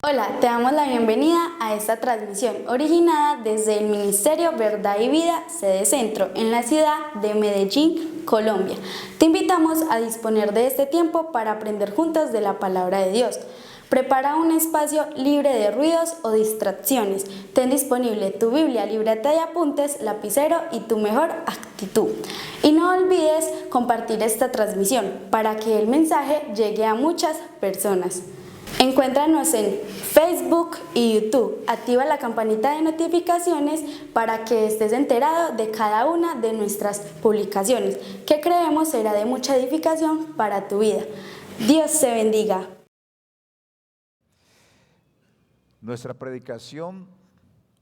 Hola, te damos la bienvenida a esta transmisión originada desde el Ministerio Verdad y Vida, sede Centro, en la ciudad de Medellín, Colombia. Te invitamos a disponer de este tiempo para aprender juntos de la palabra de Dios. Prepara un espacio libre de ruidos o distracciones. Ten disponible tu Biblia, libreta de apuntes, lapicero y tu mejor actitud. Y no olvides compartir esta transmisión para que el mensaje llegue a muchas personas. Encuéntranos en Facebook y YouTube. Activa la campanita de notificaciones para que estés enterado de cada una de nuestras publicaciones, que creemos será de mucha edificación para tu vida. Dios te bendiga. Nuestra predicación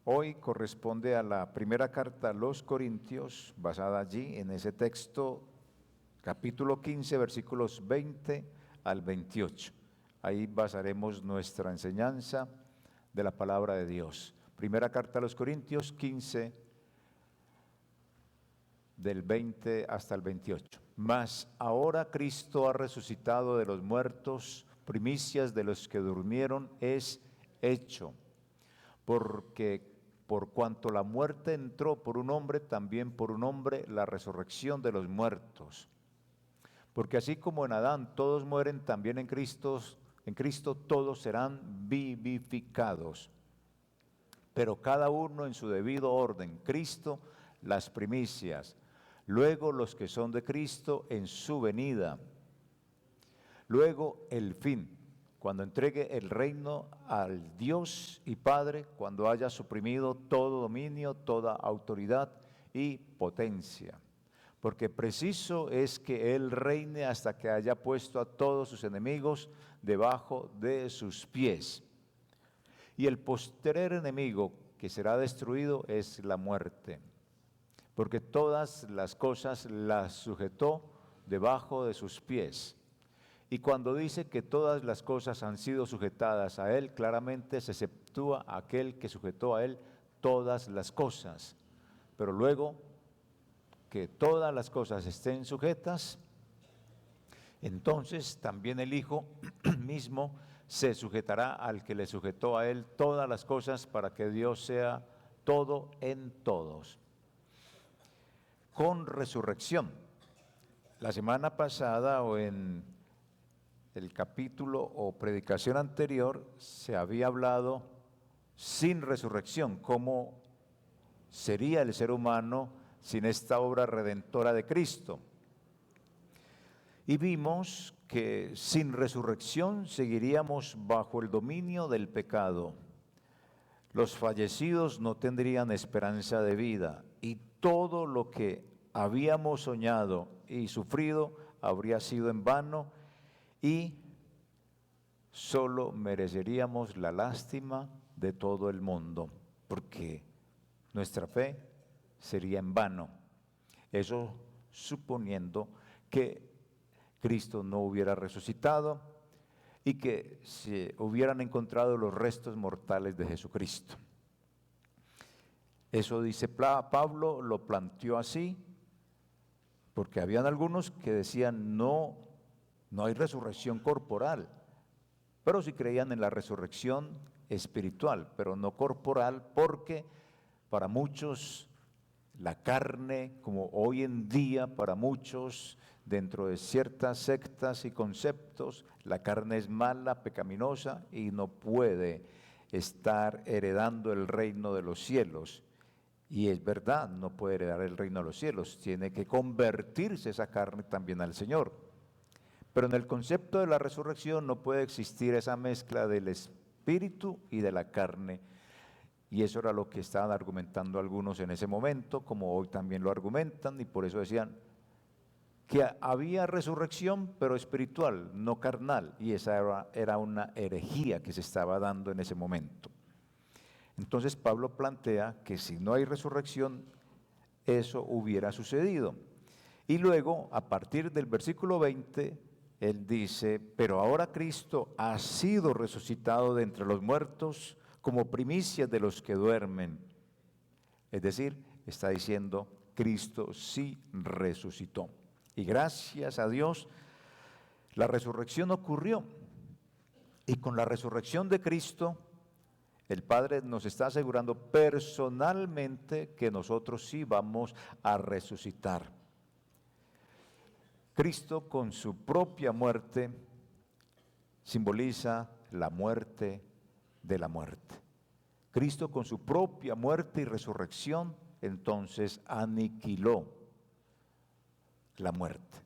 hoy corresponde a la primera carta a los Corintios, basada allí en ese texto, capítulo 15, versículos 20 al 28. Ahí basaremos nuestra enseñanza de la palabra de Dios. Primera carta a los Corintios 15, del 20 hasta el 28. Mas ahora Cristo ha resucitado de los muertos, primicias de los que durmieron es hecho, porque por cuanto la muerte entró por un hombre, también por un hombre la resurrección de los muertos. Porque así como en Adán todos mueren, también en Cristo todos serán vivificados, pero cada uno en su debido orden. Cristo las primicias, luego los que son de Cristo en su venida, luego el fin, cuando entregue el reino al Dios y Padre, cuando haya suprimido todo dominio, toda autoridad y potencia. Porque preciso es que Él reine hasta que haya puesto a todos sus enemigos debajo de sus pies. Y el postrer enemigo que será destruido es la muerte, porque todas las cosas las sujetó debajo de sus pies. Y cuando dice que todas las cosas han sido sujetadas a Él, claramente se exceptúa aquel que sujetó a Él todas las cosas. Pero luego que todas las cosas estén sujetas, entonces también el Hijo mismo se sujetará al que le sujetó a Él todas las cosas, para que Dios sea todo en todos. Con resurrección. La semana pasada o en el capítulo o predicación anterior se había hablado sin resurrección, cómo sería el ser humano sin esta obra redentora de Cristo. Y vimos que sin resurrección seguiríamos bajo el dominio del pecado. Los fallecidos no tendrían esperanza de vida y todo lo que habíamos soñado y sufrido habría sido en vano y solo mereceríamos la lástima de todo el mundo, porque nuestra fe sería en vano. Eso suponiendo que Cristo no hubiera resucitado y que se hubieran encontrado los restos mortales de Jesucristo. Eso dice Pablo, lo planteó así, porque habían algunos que decían no hay resurrección corporal, pero sí creían en la resurrección espiritual, pero no corporal, porque para muchos la carne, como hoy en día para muchos, dentro de ciertas sectas y conceptos, la carne es mala, pecaminosa y no puede estar heredando el reino de los cielos. Y es verdad, no puede heredar el reino de los cielos, tiene que convertirse esa carne también al Señor. Pero en el concepto de la resurrección no puede existir esa mezcla del espíritu y de la carne. Y eso era lo que estaban argumentando algunos en ese momento, como hoy también lo argumentan, y por eso decían que había resurrección, pero espiritual, no carnal, y esa era una herejía que se estaba dando en ese momento. Entonces Pablo plantea que si no hay resurrección, eso hubiera sucedido. Y luego, a partir del versículo 20, él dice, pero ahora Cristo ha sido resucitado de entre los muertos como primicias de los que duermen. Es decir, está diciendo, Cristo sí resucitó. Y gracias a Dios, la resurrección ocurrió. Y con la resurrección de Cristo, el Padre nos está asegurando personalmente que nosotros sí vamos a resucitar. Cristo con su propia muerte simboliza la muerte de la muerte. Cristo con su propia muerte y resurrección entonces aniquiló la muerte.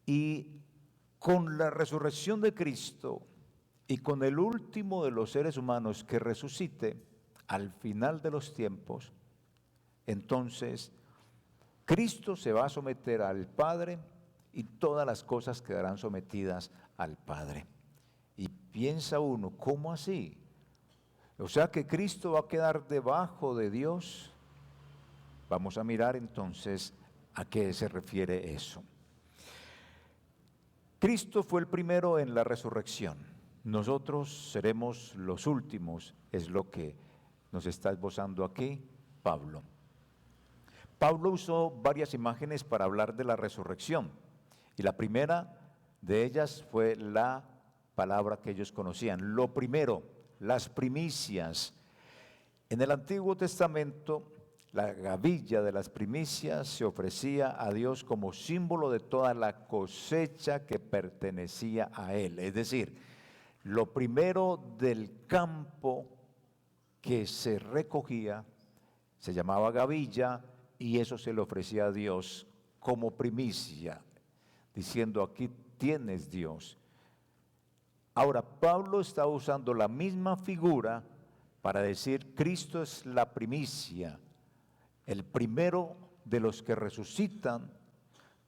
Y con la resurrección de Cristo y con el último de los seres humanos que resucite al final de los tiempos, entonces Cristo se va a someter al Padre y todas las cosas quedarán sometidas al Padre. Y piensa uno, ¿cómo así? O sea que Cristo va a quedar debajo de Dios. Vamos a mirar entonces a qué se refiere eso. Cristo fue el primero en la resurrección. Nosotros seremos los últimos, es lo que nos está esbozando aquí Pablo. Pablo usó varias imágenes para hablar de la resurrección. Y la primera de ellas fue la palabra que ellos conocían. Lo primero, las primicias. En el Antiguo Testamento, la gavilla de las primicias se ofrecía a Dios como símbolo de toda la cosecha que pertenecía a Él. Es decir, lo primero del campo que se recogía se llamaba gavilla y eso se le ofrecía a Dios como primicia, diciendo aquí tienes Dios. Ahora, Pablo está usando la misma figura para decir Cristo es la primicia, el primero de los que resucitan,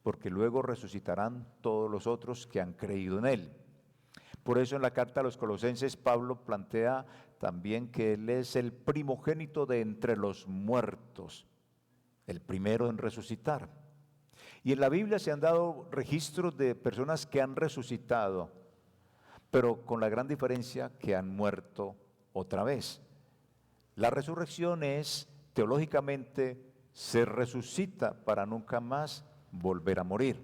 porque luego resucitarán todos los otros que han creído en Él. Por eso en la carta a los Colosenses Pablo plantea también que Él es el primogénito de entre los muertos, el primero en resucitar. Y en la Biblia se han dado registros de personas que han resucitado, pero con la gran diferencia que han muerto otra vez. La resurrección es, teológicamente, se resucita para nunca más volver a morir.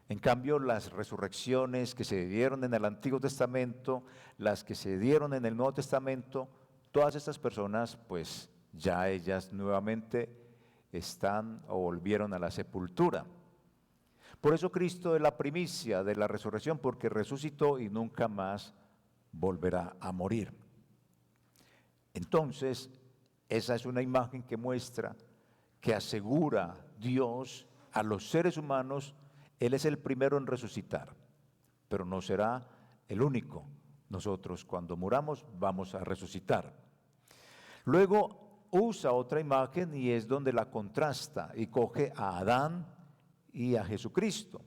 En cambio, las resurrecciones que se dieron en el Antiguo Testamento, las que se dieron en el Nuevo Testamento, todas estas personas, pues ya ellas nuevamente están o volvieron a la sepultura. Por eso Cristo es la primicia de la resurrección, porque resucitó y nunca más volverá a morir. Entonces, esa es una imagen que muestra, que asegura Dios a los seres humanos. Él es el primero en resucitar, pero no será el único. Nosotros cuando muramos vamos a resucitar. Luego usa otra imagen y es donde la contrasta y coge a Adán y a Jesucristo.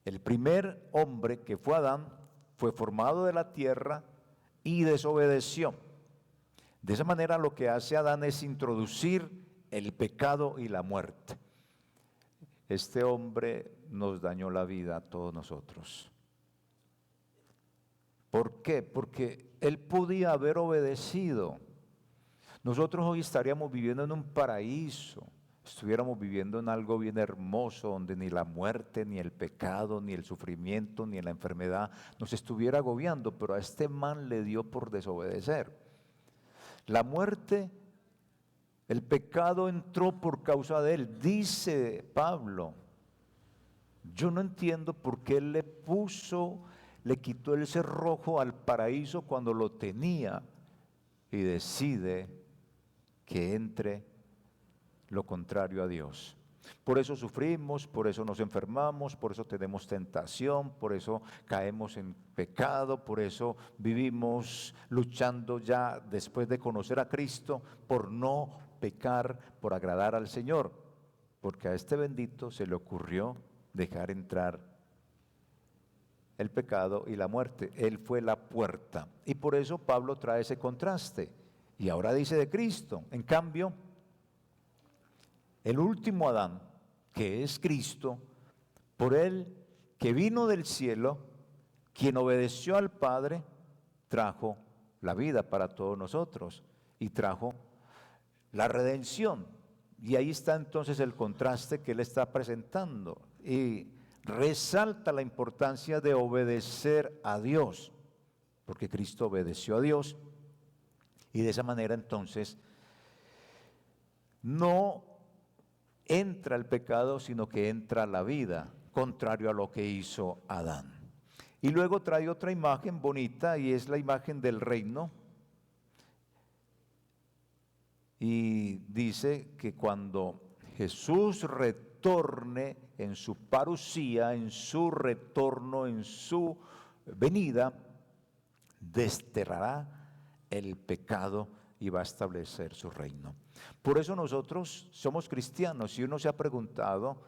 El primer hombre que fue Adán fue formado de la tierra y desobedeció. De esa manera lo que hace Adán es introducir el pecado y la muerte. Este hombre nos dañó la vida a todos nosotros. ¿Por qué? Porque él podía haber obedecido. Nosotros hoy estaríamos viviendo en un paraíso, estuviéramos viviendo en algo bien hermoso, donde ni la muerte, ni el pecado, ni el sufrimiento, ni la enfermedad nos estuviera agobiando, pero a este man le dio por desobedecer. La muerte, el pecado entró por causa de él. Dice Pablo, yo no entiendo por qué él le quitó el cerrojo al paraíso cuando lo tenía y decide que entre lo contrario a Dios. Por eso sufrimos, por eso nos enfermamos, por eso tenemos tentación, por eso caemos en pecado, por eso vivimos luchando ya después de conocer a Cristo por no pecar, por agradar al Señor, porque a este bendito se le ocurrió dejar entrar el pecado y la muerte. Él fue la puerta. Y por eso Pablo trae ese contraste. Y ahora dice de Cristo. En cambio, el último Adán, que es Cristo, por él que vino del cielo, quien obedeció al Padre, trajo la vida para todos nosotros y trajo la redención. Y ahí está entonces el contraste que él está presentando. Y resalta la importancia de obedecer a Dios, porque Cristo obedeció a Dios y de esa manera entonces no entra el pecado, sino que entra la vida, contrario a lo que hizo Adán. Y luego trae otra imagen bonita y es la imagen del reino. Y dice que cuando Jesús retorne en su parusía, en su retorno, en su venida, desterrará el pecado y va a establecer su reino. Por eso nosotros somos cristianos. Si uno se ha preguntado,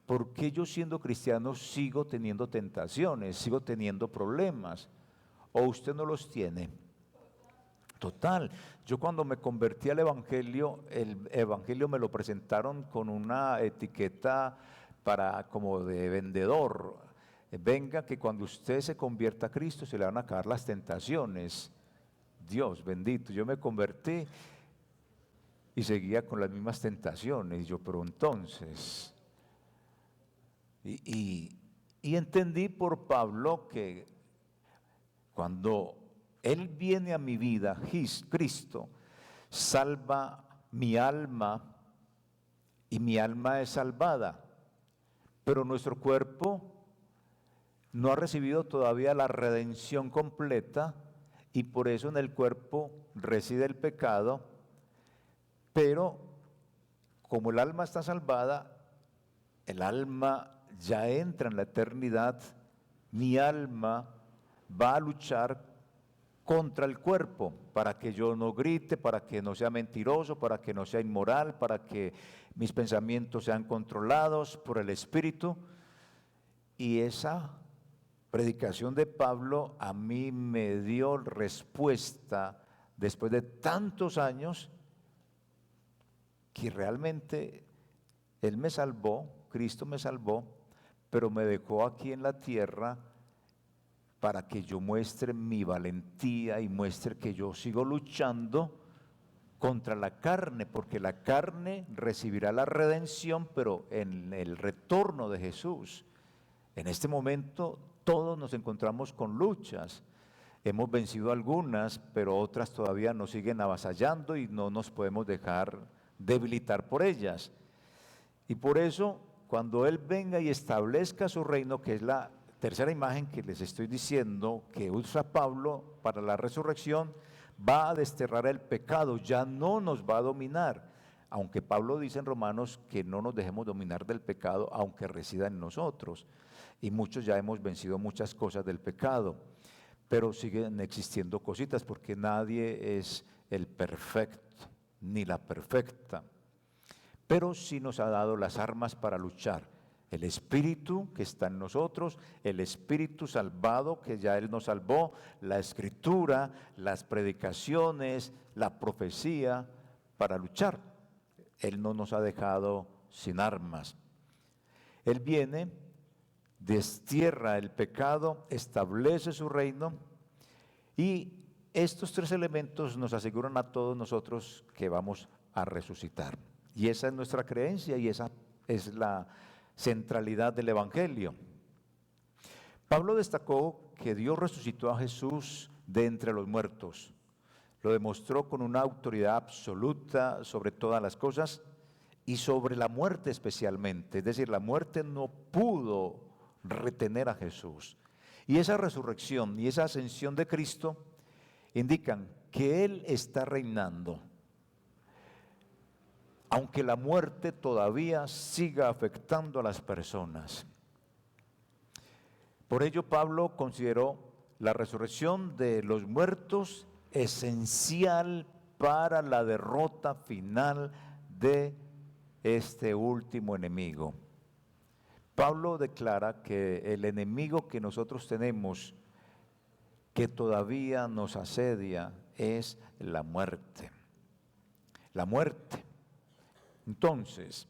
¿por qué yo siendo cristiano sigo teniendo tentaciones, sigo teniendo problemas? ¿O usted no los tiene? Total, yo cuando me convertí al Evangelio, el Evangelio me lo presentaron con una etiqueta como de vendedor. Venga, que cuando usted se convierta a Cristo se le van a acabar las tentaciones. Dios bendito, yo me convertí y seguía con las mismas tentaciones. Y yo, pero entonces, y entendí por Pablo que cuando Él viene a mi vida, Cristo salva mi alma y mi alma es salvada, pero nuestro cuerpo no ha recibido todavía la redención completa y por eso en el cuerpo reside el pecado, pero como el alma está salvada, el alma ya entra en la eternidad, mi alma va a luchar contra el cuerpo, para que yo no grite, para que no sea mentiroso, para que no sea inmoral, para que mis pensamientos sean controlados por el Espíritu. Y esa predicación de Pablo a mí me dio respuesta después de tantos años que realmente Él me salvó, Cristo me salvó, pero me dejó aquí en la tierra para que yo muestre mi valentía y muestre que yo sigo luchando contra la carne, porque la carne recibirá la redención, pero en el retorno de Jesús. En este momento todos nos encontramos con luchas. Hemos vencido algunas, pero otras todavía nos siguen avasallando y no nos podemos dejar debilitar por ellas. Y por eso, cuando Él venga y establezca su reino, que es la tercera imagen que les estoy diciendo que usa Pablo para la resurrección, va a desterrar el pecado, ya no nos va a dominar, aunque Pablo dice en Romanos que no nos dejemos dominar del pecado, aunque resida en nosotros, y muchos ya hemos vencido muchas cosas del pecado, pero siguen existiendo cositas porque nadie es el perfecto, ni la perfecta, pero sí nos ha dado las armas para luchar. El Espíritu que está en nosotros, el Espíritu salvado que ya Él nos salvó, la Escritura, las predicaciones, la profecía para luchar. Él no nos ha dejado sin armas. Él viene, destierra el pecado, establece su reino y estos tres elementos nos aseguran a todos nosotros que vamos a resucitar. Y esa es nuestra creencia y esa es la centralidad del Evangelio. Pablo destacó que Dios resucitó a Jesús de entre los muertos. Lo demostró con una autoridad absoluta sobre todas las cosas y sobre la muerte especialmente. Es decir, la muerte no pudo retener a Jesús. Y esa resurrección y esa ascensión de Cristo indican que Él está reinando. Aunque la muerte todavía siga afectando a las personas. Por ello Pablo consideró la resurrección de los muertos esencial para la derrota final de este último enemigo. Pablo declara que el enemigo que nosotros tenemos, que todavía nos asedia, es la muerte. La muerte. Entonces,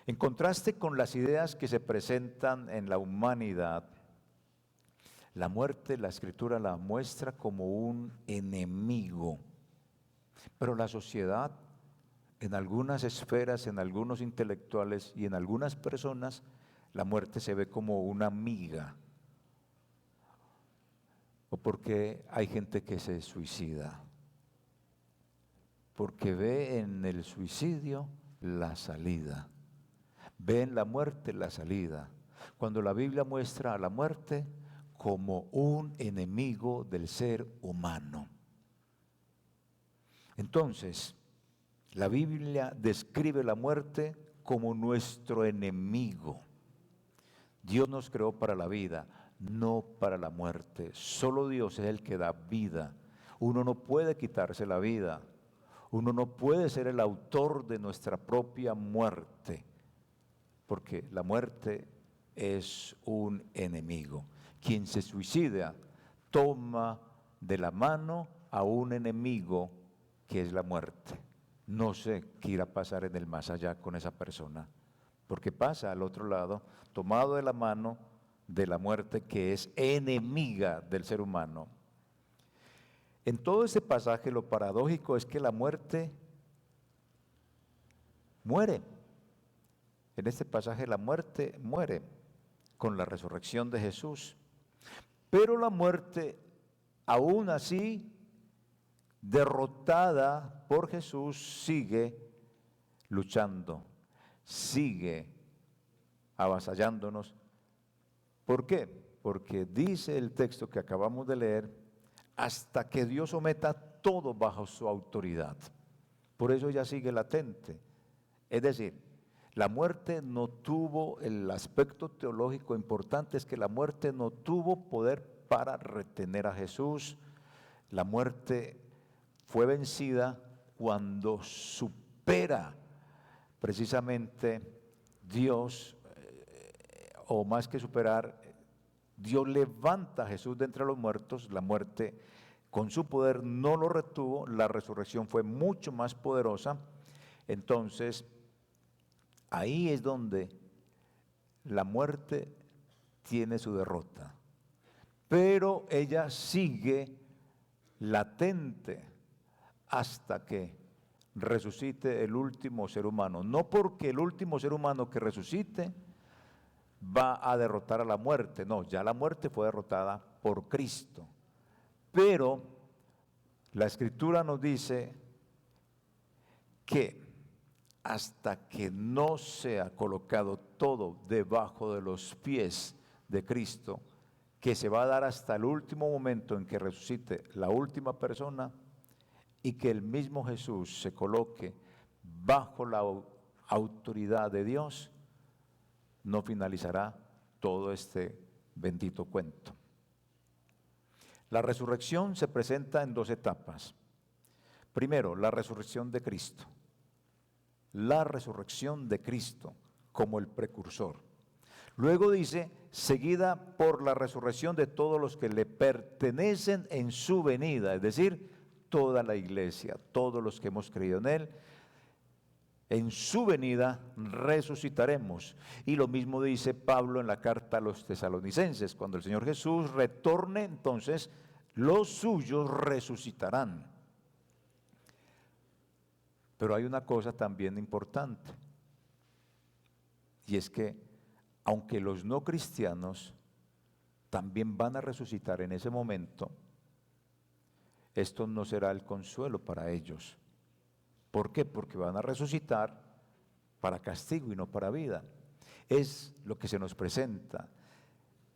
en contraste con las ideas que se presentan en la humanidad, la muerte, la Escritura la muestra como un enemigo. Pero la sociedad, en algunas esferas, en algunos intelectuales y en algunas personas, la muerte se ve como una amiga? ¿O por qué hay gente que se suicida? Porque ve en el suicidio la salida, ve en la muerte la salida. Cuando la Biblia muestra a la muerte como un enemigo del ser humano. Entonces, la Biblia describe la muerte como nuestro enemigo. Dios nos creó para la vida, no para la muerte. Solo Dios es el que da vida. Uno no puede quitarse la vida. Uno no puede ser el autor de nuestra propia muerte, porque la muerte es un enemigo. Quien se suicida toma de la mano a un enemigo que es la muerte. No sé qué irá a pasar en el más allá con esa persona, porque pasa al otro lado, tomado de la mano de la muerte que es enemiga del ser humano. En todo ese pasaje lo paradójico es que la muerte muere. En este pasaje la muerte muere con la resurrección de Jesús. Pero la muerte, aún así, derrotada por Jesús, sigue luchando, sigue avasallándonos. ¿Por qué? Porque dice el texto que acabamos de leer, hasta que Dios someta todo bajo su autoridad. Por eso ya sigue latente. Es decir, la muerte no tuvo, el aspecto teológico importante es que la muerte no tuvo poder para retener a Jesús. La muerte fue vencida cuando supera precisamente Dios, o más que superar, Dios levanta a Jesús de entre los muertos. La muerte con su poder no lo retuvo, la resurrección fue mucho más poderosa. Entonces, ahí es donde la muerte tiene su derrota. Pero ella sigue latente hasta que resucite el último ser humano. No porque el último ser humano que resucite va a derrotar a la muerte, no, ya la muerte fue derrotada por Cristo. Pero la Escritura nos dice que hasta que no sea colocado todo debajo de los pies de Cristo, que se va a dar hasta el último momento en que resucite la última persona y que el mismo Jesús se coloque bajo la autoridad de Dios, no finalizará todo este bendito cuento. La resurrección se presenta en dos etapas. Primero, la resurrección de Cristo. La resurrección de Cristo como el precursor. Luego dice, seguida por la resurrección de todos los que le pertenecen en su venida, es decir, toda la iglesia, todos los que hemos creído en Él. En su venida resucitaremos. Y lo mismo dice Pablo en la carta a los tesalonicenses. Cuando el Señor Jesús retorne, entonces los suyos resucitarán. Pero hay una cosa también importante, y es que aunque los no cristianos también van a resucitar en ese momento, esto no será el consuelo para ellos. ¿Por qué? Porque van a resucitar para castigo y no para vida. Es lo que se nos presenta.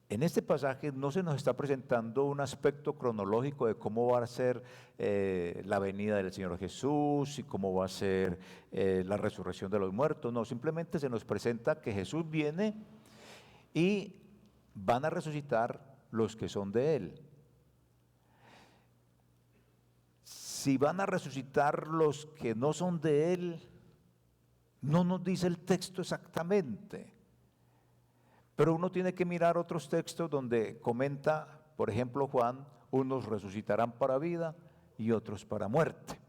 En este pasaje no se nos está presentando un aspecto cronológico de cómo va a ser la venida del Señor Jesús y cómo va a ser la resurrección de los muertos. No, simplemente se nos presenta que Jesús viene y van a resucitar los que son de Él. Si van a resucitar los que no son de Él, no nos dice el texto exactamente. Pero uno tiene que mirar otros textos donde comenta, por ejemplo, Juan, unos resucitarán para vida y otros para muerte.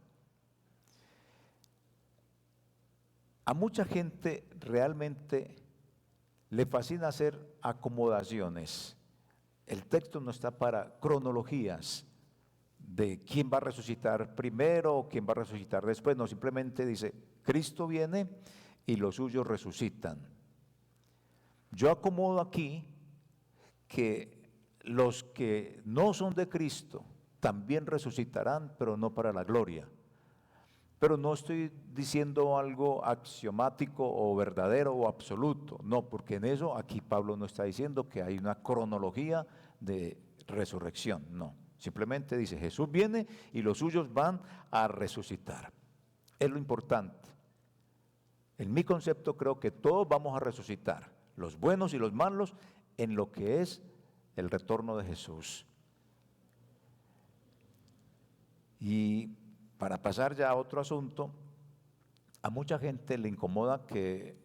A mucha gente realmente le fascina hacer acomodaciones. El texto no está para cronologías de quién va a resucitar primero o quién va a resucitar después. No, simplemente dice, Cristo viene y los suyos resucitan. Yo acomodo aquí que los que no son de Cristo también resucitarán, pero no para la gloria. Pero no estoy diciendo algo axiomático o verdadero o absoluto, no, porque en eso aquí Pablo no está diciendo que hay una cronología de resurrección, no. Simplemente dice, Jesús viene y los suyos van a resucitar. Es lo importante. En mi concepto creo que todos vamos a resucitar, los buenos y los malos, en lo que es el retorno de Jesús. Y para pasar ya a otro asunto, a mucha gente le incomoda que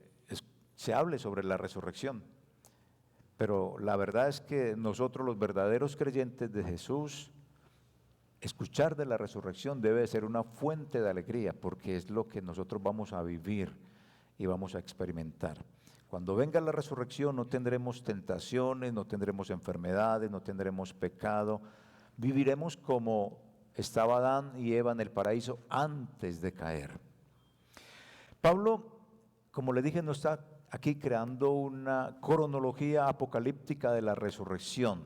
se hable sobre la resurrección, pero la verdad es que nosotros los verdaderos creyentes de Jesús, escuchar de la resurrección debe ser una fuente de alegría, porque es lo que nosotros vamos a vivir y vamos a experimentar. Cuando venga la resurrección no tendremos tentaciones, no tendremos enfermedades, no tendremos pecado, viviremos como estaba Adán y Eva en el paraíso antes de caer. Pablo, como le dije, no está aquí creando una cronología apocalíptica de la resurrección.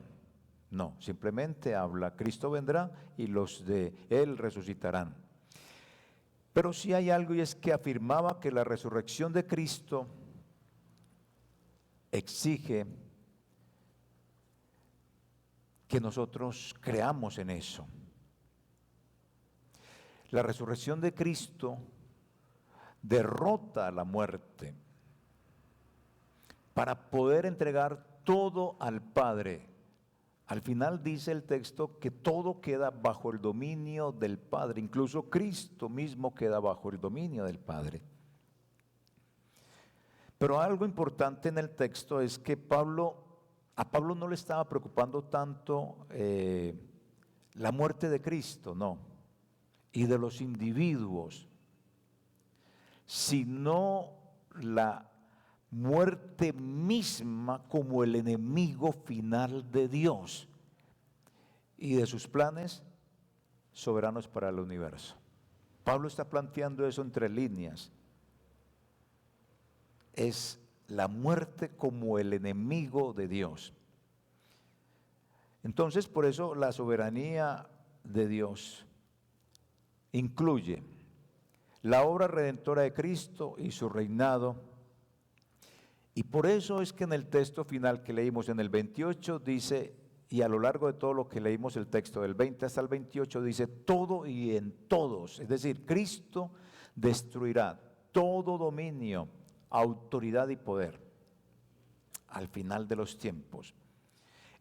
No, simplemente habla, Cristo vendrá y los de Él resucitarán. Pero sí hay algo, y es que afirmaba que la resurrección de Cristo exige que nosotros creamos en eso. La resurrección de Cristo derrota a la muerte para poder entregar todo al Padre. Al final dice el texto que todo queda bajo el dominio del Padre, incluso Cristo mismo queda bajo el dominio del Padre. Pero algo importante en el texto es que a Pablo no le estaba preocupando tanto la muerte de Cristo, no, y de los individuos, sino la muerte misma como el enemigo final de Dios y de sus planes soberanos para el universo. Pablo está planteando eso entre líneas. Es la muerte como el enemigo de Dios. Entonces, por eso la soberanía de Dios incluye la obra redentora de Cristo y su reinado. Y por eso es que en el texto final que leímos en el 28 dice, y a lo largo de todo lo que leímos el texto del 20 hasta el 28 dice todo y en todos. Es decir, Cristo destruirá todo dominio, autoridad y poder al final de los tiempos.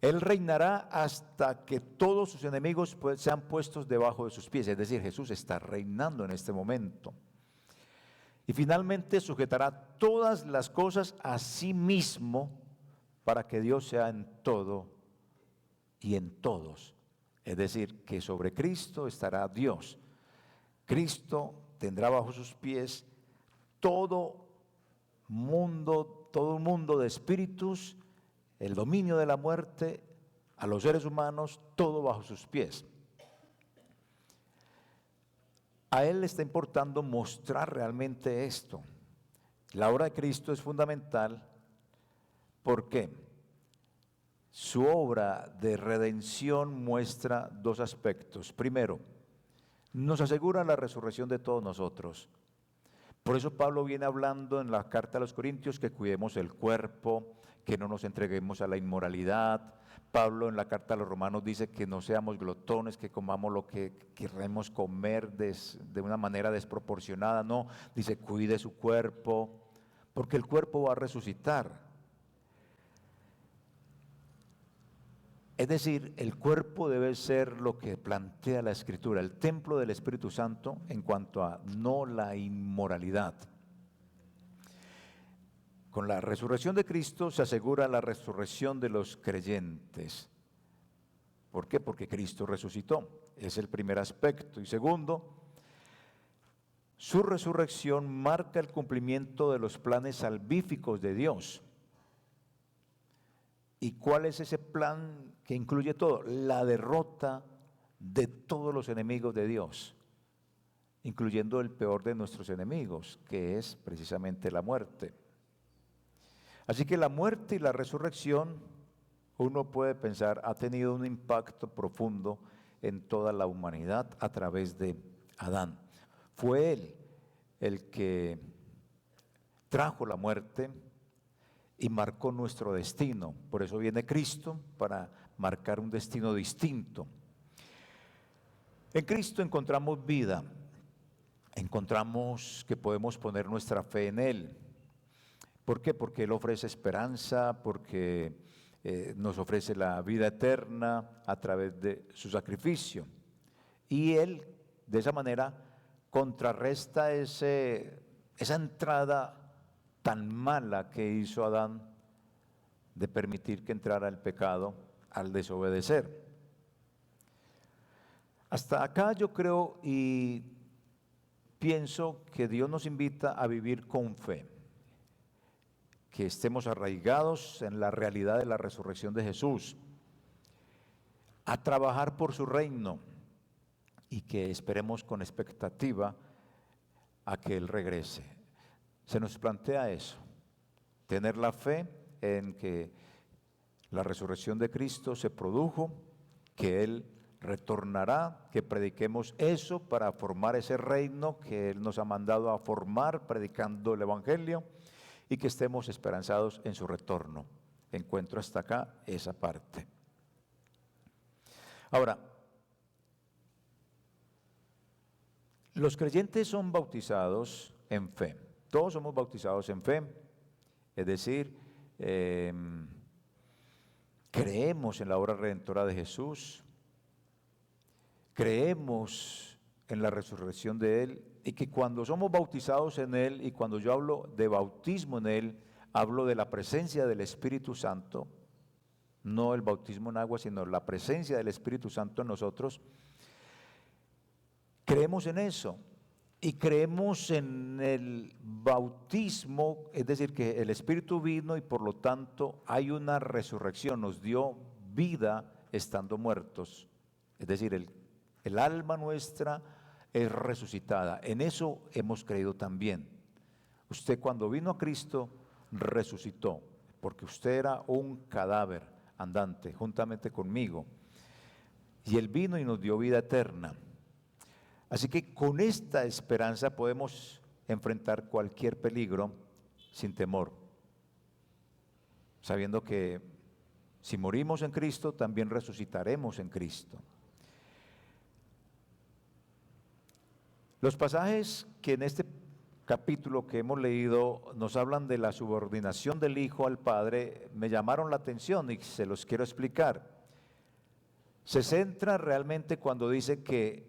Él reinará hasta que todos sus enemigos sean puestos debajo de sus pies. Es decir, Jesús está reinando en este momento. Y finalmente sujetará todas las cosas a sí mismo para que Dios sea en todo y en todos. Es decir, que sobre Cristo estará Dios. Cristo tendrá bajo sus pies todo un mundo de espíritus, el dominio de la muerte, a los seres humanos, todo bajo sus pies. A él le está importando mostrar realmente esto. La obra de Cristo es fundamental porque su obra de redención muestra dos aspectos. Primero, nos asegura la resurrección de todos nosotros. Por eso Pablo viene hablando en la carta a los Corintios que cuidemos el cuerpo, que no nos entreguemos a la inmoralidad. Pablo en la carta a los Romanos dice que no seamos glotones, que comamos lo que queremos comer de una manera desproporcionada. No, dice cuide su cuerpo, porque el cuerpo va a resucitar. Es decir, el cuerpo debe ser lo que plantea la Escritura, el templo del Espíritu Santo en cuanto a no la inmoralidad. Con la resurrección de Cristo se asegura la resurrección de los creyentes. ¿Por qué? Porque Cristo resucitó. Es el primer aspecto. Y segundo, su resurrección marca el cumplimiento de los planes salvíficos de Dios. ¿Y cuál es ese plan que incluye todo? La derrota de todos los enemigos de Dios, incluyendo el peor de nuestros enemigos, que es precisamente la muerte. Así que la muerte y la resurrección, uno puede pensar, ha tenido un impacto profundo en toda la humanidad a través de Adán. Fue él el que trajo la muerte y marcó nuestro destino. Por eso viene Cristo, para marcar un destino distinto. En Cristo encontramos vida, encontramos que podemos poner nuestra fe en Él. ¿Por qué? Porque Él ofrece esperanza, porque nos ofrece la vida eterna a través de su sacrificio. Y Él, de esa manera, contrarresta esa entrada tan mala que hizo Adán de permitir que entrara el pecado al desobedecer. Hasta acá yo creo y pienso que Dios nos invita a vivir con fe, que estemos arraigados en la realidad de la resurrección de Jesús, a trabajar por su reino y que esperemos con expectativa a que Él regrese. Se nos plantea eso, tener la fe en que la resurrección de Cristo se produjo, que Él retornará, que prediquemos eso para formar ese reino que Él nos ha mandado a formar predicando el Evangelio y que estemos esperanzados en su retorno. Encuentro hasta acá esa parte. Ahora, los creyentes son bautizados en fe. Todos somos bautizados en fe, es decir, creemos en la obra redentora de Jesús, creemos en la resurrección de Él y que cuando somos bautizados en Él, y cuando yo hablo de bautismo en Él, hablo de la presencia del Espíritu Santo, no el bautismo en agua, sino la presencia del Espíritu Santo en nosotros. Creemos en eso y creemos en el bautismo, es decir, que el Espíritu vino y por lo tanto hay una resurrección, nos dio vida estando muertos, es decir, el alma nuestra es resucitada. En eso hemos creído también. Usted cuando vino a Cristo resucitó, porque usted era un cadáver andante juntamente conmigo, y Él vino y nos dio vida eterna. Así que con esta esperanza podemos enfrentar cualquier peligro sin temor, sabiendo que si morimos en Cristo, también resucitaremos en Cristo. Los pasajes que en este capítulo que hemos leído nos hablan de la subordinación del Hijo al Padre, me llamaron la atención y se los quiero explicar. Se centra realmente cuando dice que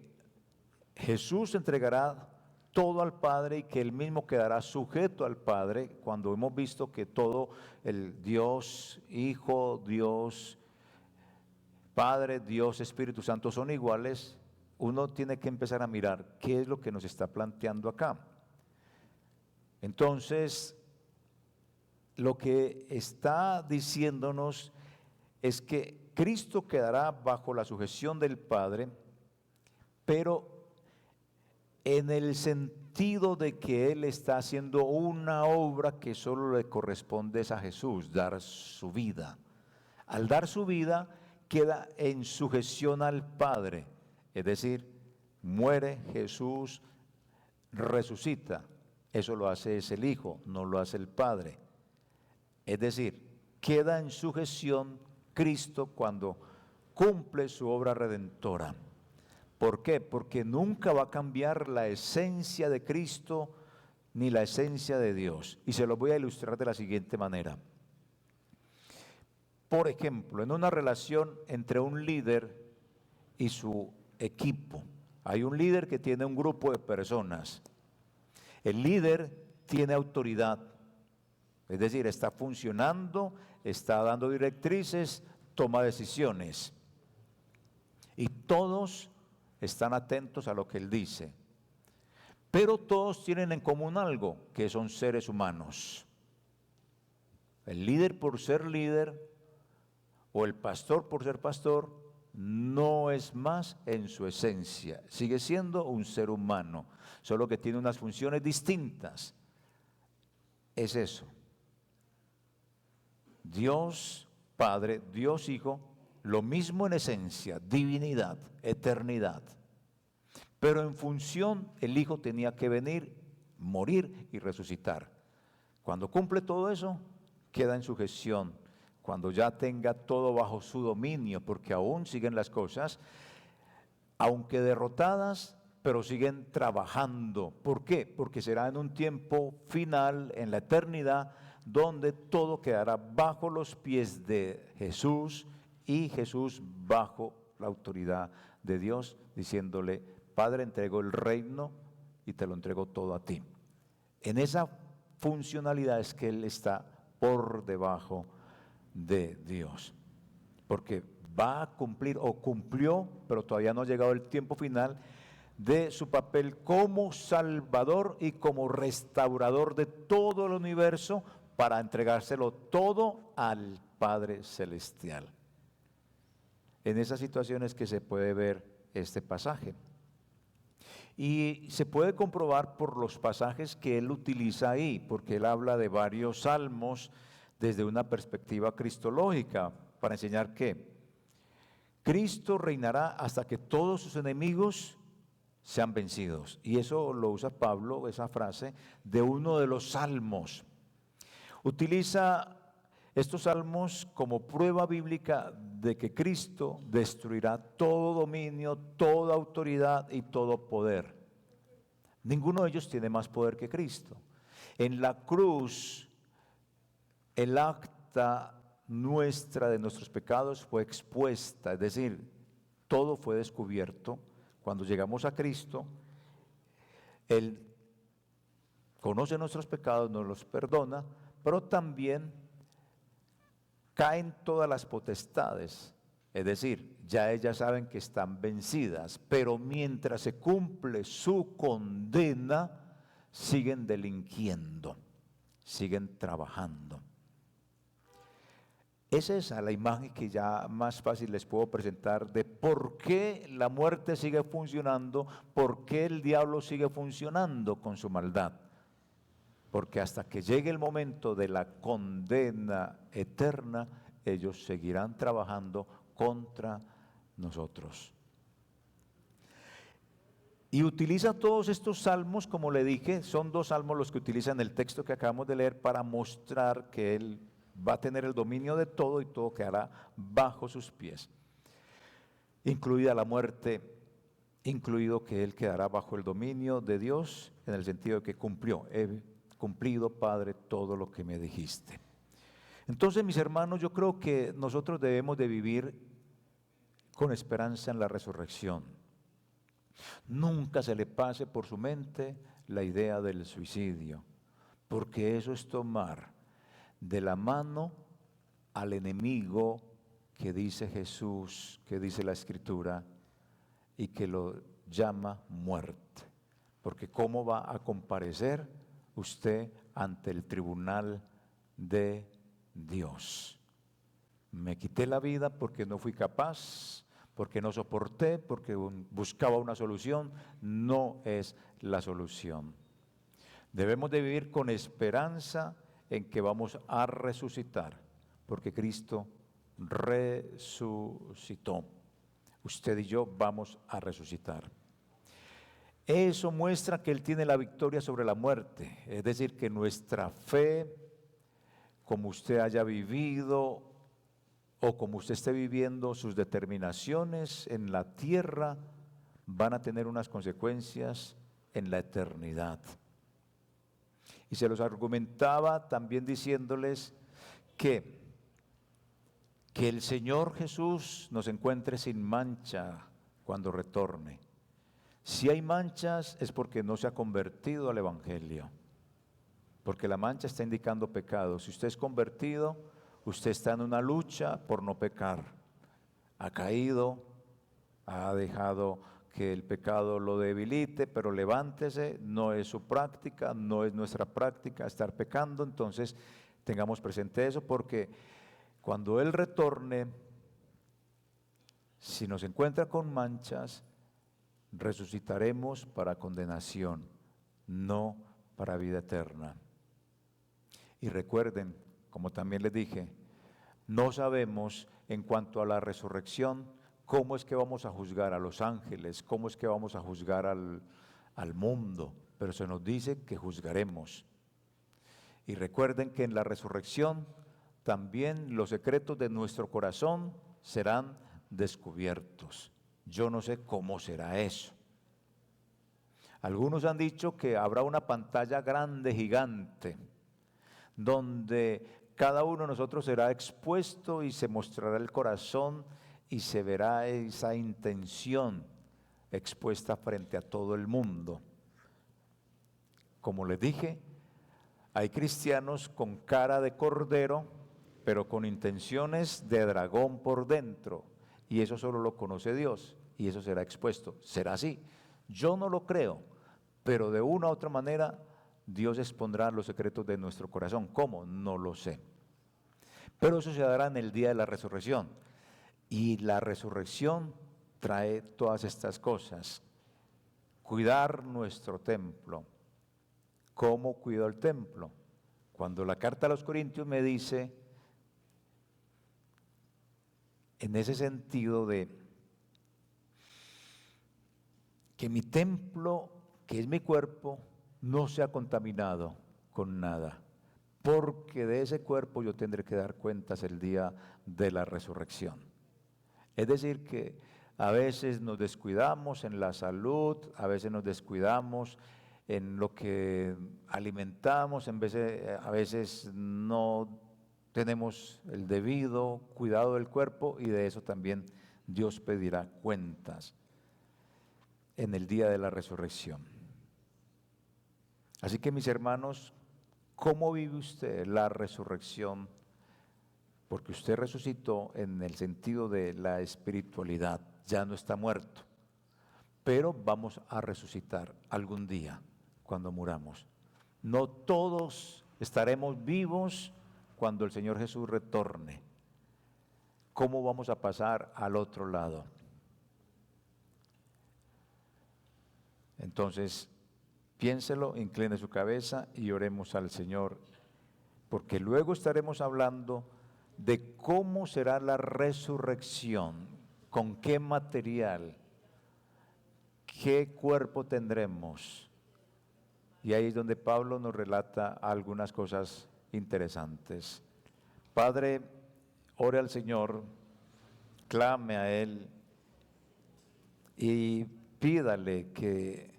Jesús entregará todo al Padre y que Él mismo quedará sujeto al Padre, cuando hemos visto que todo el Dios Hijo, Dios Padre, Dios Espíritu Santo son iguales. Uno tiene que empezar a mirar qué es lo que nos está planteando acá. Entonces, lo que está diciéndonos es que Cristo quedará bajo la sujeción del Padre, pero en el sentido de que Él está haciendo una obra que solo le corresponde a Jesús, dar su vida. Al dar su vida, queda en sujeción al Padre. Es decir, muere Jesús, resucita. Eso lo hace es el Hijo, no lo hace el Padre. Es decir, queda en sujeción Cristo cuando cumple su obra redentora. ¿Por qué? Porque nunca va a cambiar la esencia de Cristo ni la esencia de Dios. Y se lo voy a ilustrar de la siguiente manera. Por ejemplo, en una relación entre un líder y su equipo. Hay un líder que tiene un grupo de personas. El líder tiene autoridad, es decir, está funcionando, está dando directrices, toma decisiones. Y todos están atentos a lo que él dice. Pero todos tienen en común algo, que son seres humanos. El líder por ser líder, o el pastor por ser pastor, no es más en su esencia, sigue siendo un ser humano, solo que tiene unas funciones distintas. Es eso. Dios Padre, Dios Hijo, lo mismo en esencia, divinidad, eternidad. Pero en función, el Hijo tenía que venir, morir y resucitar. Cuando cumple todo eso, queda en sujeción. Cuando ya tenga todo bajo su dominio, porque aún siguen las cosas, aunque derrotadas, pero siguen trabajando. ¿Por qué? Porque será en un tiempo final, en la eternidad, donde todo quedará bajo los pies de Jesús y Jesús bajo la autoridad de Dios, diciéndole: Padre, entrego el reino y te lo entrego todo a ti. En esa funcionalidad es que Él está por debajo de Dios, porque va a cumplir o cumplió, pero todavía no ha llegado el tiempo final de su papel como Salvador y como restaurador de todo el universo, para entregárselo todo al Padre Celestial. En esas situaciones que se puede ver este pasaje. Y se puede comprobar por los pasajes que él utiliza ahí, porque él habla de varios salmos desde una perspectiva cristológica, para enseñar que Cristo reinará hasta que todos sus enemigos sean vencidos. Y eso lo usa Pablo, esa frase, de uno de los salmos. Utiliza estos salmos como prueba bíblica de que Cristo destruirá todo dominio, toda autoridad y todo poder. Ninguno de ellos tiene más poder que Cristo. En la cruz, el acta nuestra de nuestros pecados fue expuesta, es decir, todo fue descubierto. Cuando llegamos a Cristo, Él conoce nuestros pecados, nos los perdona, pero también caen todas las potestades, es decir, ya ellas saben que están vencidas, pero mientras se cumple su condena, siguen delinquiendo, siguen trabajando. Es esa la imagen que ya más fácil les puedo presentar de por qué la muerte sigue funcionando, por qué el diablo sigue funcionando con su maldad. Porque hasta que llegue el momento de la condena eterna, ellos seguirán trabajando contra nosotros. Y utiliza todos estos salmos, como le dije, son dos salmos los que utiliza en el texto que acabamos de leer para mostrar que Él va a tener el dominio de todo y todo quedará bajo sus pies, incluida la muerte, incluido que Él quedará bajo el dominio de Dios, en el sentido de que cumplió. Cumplido, Padre, todo lo que me dijiste. Entonces, mis hermanos, yo creo que nosotros debemos de vivir con esperanza en la resurrección. Nunca se le pase por su mente la idea del suicidio, porque eso es tomar de la mano al enemigo que dice Jesús, que dice la Escritura, y que lo llama muerte. Porque ¿cómo va a comparecer usted ante el tribunal de Dios? Me quité la vida porque no fui capaz, porque no soporté, porque buscaba una solución. No es la solución. Debemos de vivir con esperanza en que vamos a resucitar, porque Cristo resucitó. Usted y yo vamos a resucitar. Eso muestra que Él tiene la victoria sobre la muerte, es decir, que nuestra fe, como usted haya vivido o como usted esté viviendo, sus determinaciones en la tierra van a tener unas consecuencias en la eternidad. Y se los argumentaba también diciéndoles que el Señor Jesús nos encuentre sin mancha cuando retorne. Si hay manchas es porque no se ha convertido al Evangelio, porque la mancha está indicando pecado. Si usted es convertido, usted está en una lucha por no pecar. Ha caído, ha dejado que el pecado lo debilite, pero levántese. No es su práctica, no es nuestra práctica estar pecando. Entonces tengamos presente eso, porque cuando Él retorne, si nos encuentra con manchas, resucitaremos para condenación, no para vida eterna. Y recuerden, como también les dije, No sabemos en cuanto a la resurrección cómo es que vamos a juzgar a los ángeles, cómo es que vamos a juzgar al mundo, pero se nos dice que juzgaremos. Y recuerden que en la resurrección también los secretos de nuestro corazón serán descubiertos. Yo no sé cómo será eso. Algunos han dicho que habrá una pantalla grande, gigante, donde cada uno de nosotros será expuesto y se mostrará el corazón y se verá esa intención expuesta frente a todo el mundo. Como les dije, hay cristianos con cara de cordero, pero con intenciones de dragón por dentro, y eso solo lo conoce Dios, y eso será expuesto. Será así. Yo no lo creo, pero de una u otra manera Dios expondrá los secretos de nuestro corazón. ¿Cómo? No lo sé. Pero eso se dará en el día de la resurrección. Y la resurrección trae todas estas cosas. Cuidar nuestro templo. ¿Cómo cuido el templo? Cuando la carta a los Corintios me dice, en ese sentido de que mi templo, que es mi cuerpo, no sea contaminado con nada, porque de ese cuerpo yo tendré que dar cuentas el día de la resurrección. Es decir, que a veces nos descuidamos en la salud, a veces nos descuidamos en lo que alimentamos, a veces no tenemos el debido cuidado del cuerpo, y de eso también Dios pedirá cuentas en el día de la resurrección. Así que, mis hermanos, ¿cómo vive usted la resurrección? Porque usted resucitó en el sentido de la espiritualidad, ya no está muerto, pero vamos a resucitar algún día cuando muramos. No todos estaremos vivos cuando el Señor Jesús retorne. ¿Cómo vamos a pasar al otro lado? Entonces, piénselo, incline su cabeza y oremos al Señor, porque luego estaremos hablando de cómo será la resurrección, con qué material, qué cuerpo tendremos. Y ahí es donde Pablo nos relata algunas cosas interesantes. Padre, ore al Señor, clame a Él y pídale que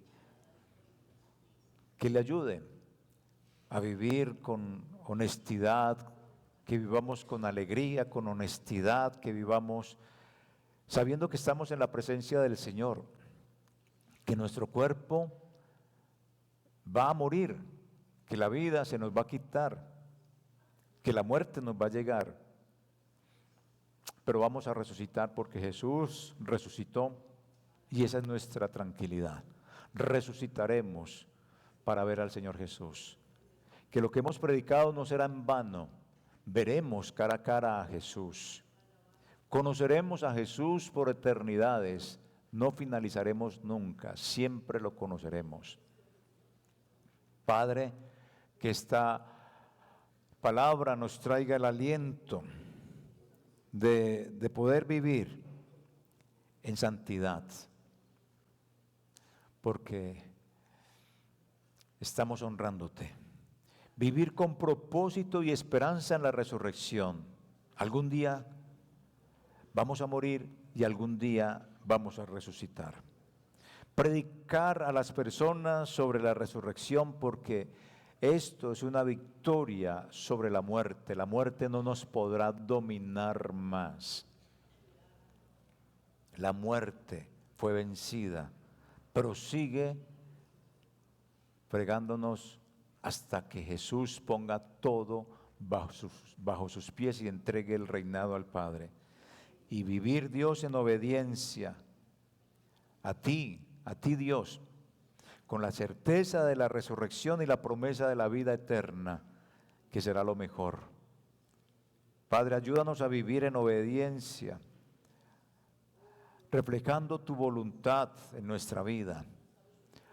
le ayude a vivir con honestidad, que vivamos con alegría, con honestidad, que vivamos sabiendo que estamos en la presencia del Señor, que nuestro cuerpo va a morir, que la vida se nos va a quitar, que la muerte nos va a llegar, pero vamos a resucitar porque Jesús resucitó y esa es nuestra tranquilidad. Resucitaremos para ver al Señor Jesús. Que lo que hemos predicado no será en vano. Veremos cara a cara a Jesús. Conoceremos a Jesús por eternidades. No finalizaremos nunca, siempre lo conoceremos. Padre, que esta palabra nos traiga el aliento de poder vivir en santidad, porque estamos honrándote. Vivir con propósito y esperanza en la resurrección. Algún día vamos a morir y algún día vamos a resucitar. Predicar a las personas sobre la resurrección, porque esto es una victoria sobre la muerte. La muerte no nos podrá dominar más. La muerte fue vencida, pero sigue fregándonos hasta que Jesús ponga todo bajo sus pies y entregue el reinado al Padre. Y vivir, Dios, en obediencia a ti Dios, con la certeza de la resurrección y la promesa de la vida eterna, que será lo mejor. Padre, ayúdanos a vivir en obediencia, reflejando tu voluntad en nuestra vida,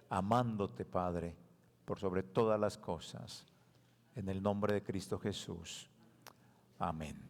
amándote, Padre, por sobre todas las cosas, en el nombre de Cristo Jesús. Amén.